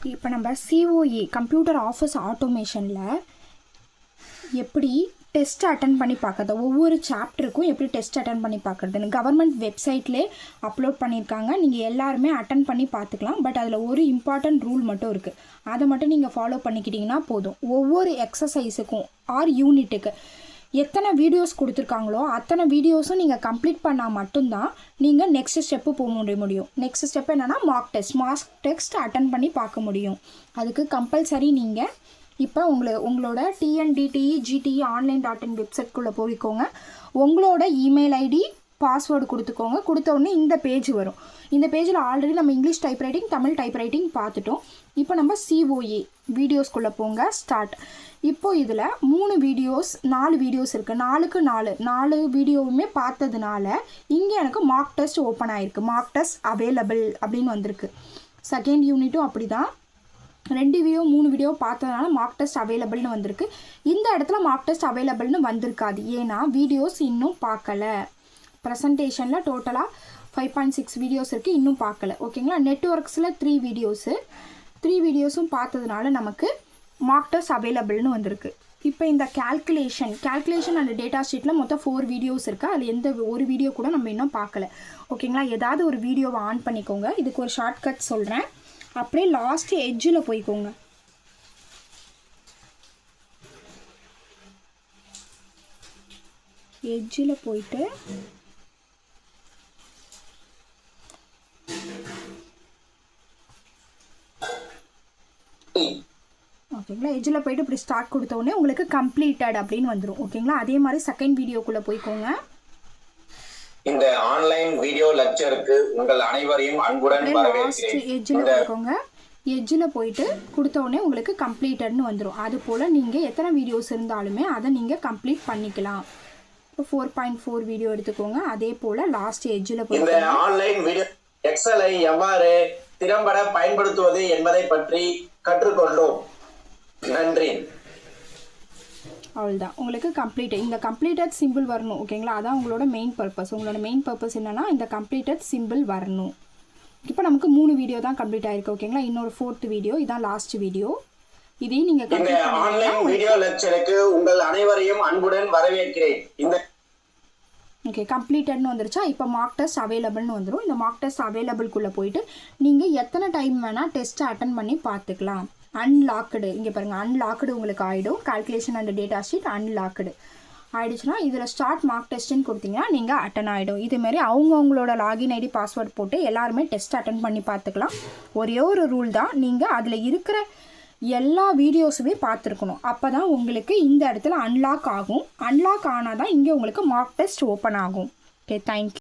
இப்போ நம்ம COE computer office ஆட்டோமேஷனில் எப்படி டெஸ்ட் அட்டன் பண்ணி பார்க்குறது, ஒவ்வொரு சாப்டருக்கும் எப்படி டெஸ்ட் அட்டன் பண்ணி பார்க்குறதுன்னு கவர்மெண்ட் வெப்சைட்லேயே அப்லோட் பண்ணியிருக்காங்க. நீங்கள் எல்லாருமே அட்டன் பண்ணி பார்த்துக்கலாம். பட் அதில் ஒரு இம்பார்ட்டன்ட் ரூல் மட்டும் இருக்குது. அதை மட்டும் நீங்கள் ஃபாலோ பண்ணிக்கிட்டிங்கன்னா போதும். ஒவ்வொரு எக்ஸசைஸுக்கும் ஆர் யூனிட்டுக்கு எத்தனை வீடியோஸ் கொடுத்துருக்காங்களோ அத்தனை வீடியோஸும் நீங்கள் கம்ப்ளீட் பண்ணால் மட்டும்தான் நீங்கள் நெக்ஸ்ட் ஸ்டெப்பு போக முடியும். நெக்ஸ்ட் ஸ்டெப் என்னென்னா மார்க் டெஸ்ட் அட்டன் பண்ணி பார்க்க முடியும். அதுக்கு கம்பல்சரி நீங்கள் இப்போ உங்களோட TNDTE GTE online.in வெப்சைட்குள்ளே போய்க்கோங்க. உங்களோட இமெயில் ஐடி பாஸ்வேர்டு கொடுத்துக்கோங்க. கொடுத்த உடனே இந்த பேஜ் வரும். இந்த பேஜில் ஆல்ரெடி நம்ம இங்கிலீஷ் டைப்ரைட்டிங், தமிழ் டைப்ரைட்டிங் பார்த்துட்டோம். இப்போ நம்ம COE வீடியோஸ்குள்ளே போங்க. ஸ்டார்ட். இப்போது இதில் 4 வீடியோஸ் இருக்குது. 4க்கு 4 வீடியோவுமே பார்த்ததுனால இங்கே எனக்கு மார்க் டெஸ்ட் ஓப்பன் ஆகிருக்கு. மார்க் டெஸ்ட் அவைலபிள் அப்படின்னு வந்திருக்கு. செகண்ட் யூனிட்டும் அப்படி தான். 3 வீடியோ பார்த்ததுனால மார்க் டெஸ்ட் அவைலபிள்னு வந்திருக்கு. இந்த இடத்துல மார்க் டெஸ்ட் அவைலபிள்னு வந்திருக்காது. ஏன்னா வீடியோஸ் இன்னும் பார்க்கலை. ப்ரெசன்டேஷனில் டோட்டலாக 5.6 வீடியோஸ் இருக்குது, இன்னும் பார்க்கல. ஓகேங்களா. நெட்வொர்க்ஸில் 3 வீடியோஸும் பார்த்ததுனால நமக்கு மார்க் டெஸ்ட் அவைலபிள்னு வந்திருக்கு. இப்போ இந்த கேல்குலேஷன் அண்ட் டேட்டா ஷீட்டில் மொத்தம் 4 வீடியோஸ் இருக்குது. அதில் எந்த ஒரு வீடியோ கூட நம்ம இன்னும் பார்க்கல. ஓகேங்களா. ஏதாவது ஒரு வீடியோவை ஆன் பண்ணிக்கோங்க. இதுக்கு ஒரு ஷார்ட்கட் சொல்கிறேன். அப்படியே லாஸ்ட் எட்ஜில் போய்க்கோங்க. எட்ஜில் போயிட்டு ஓகேங்களா. எட்ஜில் போயிட்டு இப்படி ஸ்டார்ட் கொடுத்த உடனே உங்களுக்கு கம்ப்ளீட்டட் அப்படின்னு வந்துடும். ஓகேங்களா. அதே மாதிரி செகண்ட் வீடியோக்குள்ளே போய்க்கோங்க. இந்த ஆன்லைன் வீடியோ லெக்சருக்கு உங்கள் அனைவரையும் அன்புடன் வரவேற்கிறேன். எட்ஜில் போய்க்கோங்க. எட்ஜில் போயிட்டு கொடுத்த உடனே உங்களுக்கு கம்ப்ளீட்டட்னு வந்துடும். அது போல் நீங்கள் எத்தனை வீடியோஸ் இருந்தாலுமே அதை நீங்கள் கம்ப்ளீட் பண்ணிக்கலாம். இப்போ 4.4 வீடியோ எடுத்துக்கோங்க. அதே போல் லாஸ்ட் எட்ஜில் போய் இந்த ஆன்லைன் வீடியோ எக்ஸலை எவ்வாறு திறம்பட பயன்படுத்துவது என்பதை பற்றி கற்றுக்கொண்டோம். நன்றி. அவ்வளோதான். உங்களுக்கு இந்த கம்ப்ளீட்டட் சிம்பிள் வரணும். ஓகேங்களா. அதான் உங்களோட மெயின் பர்பஸ். உங்களோட மெயின் பர்பஸ் என்னென்னா இந்த கம்ப்ளீட்டட் சிம்பிள் வரணும். இப்போ நமக்கு 3 வீடியோ தான் கம்ப்ளீட் ஆயிருக்கு. ஓகேங்களா. இன்னொரு 4th வீடியோ, இதான் லாஸ்ட் வீடியோ. இதையும் நீங்கள் இந்த ஆன்லைன் வீடியோ லெக்சருக்கு உங்கள் அனைவரையும் அன்புடன் வரவேற்கிறேன். ஓகே, கம்ப்ளீட்டட்னு வந்துருச்சா. இப்போ மார்க் டெஸ்ட் அவைலபிள்னு வந்துடும். இந்த மார்க் டெஸ்ட் அவைலபிள்குள்ளே போயிட்டு நீங்கள் எத்தனை டைம் வேணால் டெஸ்ட்டை அட்டன் பண்ணி பார்த்துக்கலாம். அன்லாக்டு, இங்கே பாருங்கள், அன்லாக்டு உங்களுக்கு ஆகிடும். Calculation and data sheet unlocked ஆகிடுச்சுன்னா இதில் ஸ்டார்ட் மார்க் டெஸ்ட்டுன்னு கொடுத்தீங்கன்னா நீங்கள் அட்டன் ஆகிடும். இதுமாரி அவங்கவுங்களோட லாகின் ஐடி பாஸ்வேர்ட் போட்டு எல்லாருமே டெஸ்ட் அட்டன் பண்ணி பார்த்துக்கலாம். ஒரே ஒரு ரூல் தான், நீங்கள் அதில் இருக்கிற எல்லா வீடியோஸுமே பார்த்துருக்கணும். அப்போ தான் உங்களுக்கு இந்த இடத்துல அன்லாக் ஆகும். அன்லாக் ஆனால் தான் இங்கே உங்களுக்கு மார்க் டெஸ்ட் ஓப்பன் ஆகும். Okay, thank you.